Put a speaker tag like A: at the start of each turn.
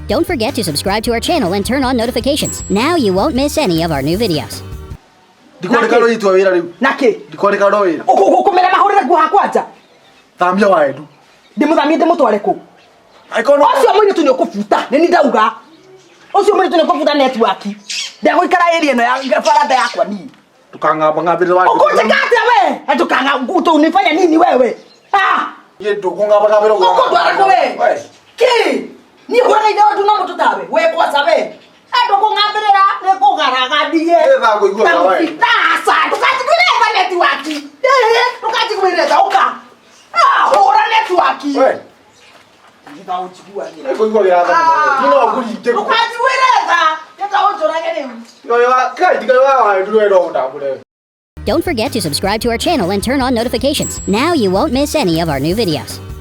A: Don't forget to subscribe to our channel and turn on notifications. Now you won't miss any of our new videos.
B: Ukumera mahurira guha kwanza.
C: Thambia Wa Edu.
B: Ndimuthamie ndimutware ku.
C: Aikono.
B: Ocio mwini tu ni ukufuta. Nini ndauga? Ocio mwini tu ni ukufuta network. Ndego ikara area ino ya farada yakwa ni.
C: Tukangaba ngabira Wa Edu.
B: Ukutikate we. Atukanga nguto unifanya nini wewe? Ah!
C: Ye ndukungaba ngabira.
B: Ukutwara ku we. Ki? Ni hora ida watu na mutu tawe. We kwa sabe. Ndukungabira ne kugaragadia.
C: Eva go igwa wa.
B: Tasa, tukatigwireza network. Tukatigwireza uka. Ah, hora network.
C: We.
B: Ndauchukua ni.
C: Ego igwa ya hapa. Tuna okulite.
B: Tukatigwireza. Ndauchora ngene.
C: Yo kai diga Wa Edu ero ndabule.
A: Don't forget to subscribe to our channel and turn on notifications. Now you won't miss any of our new videos.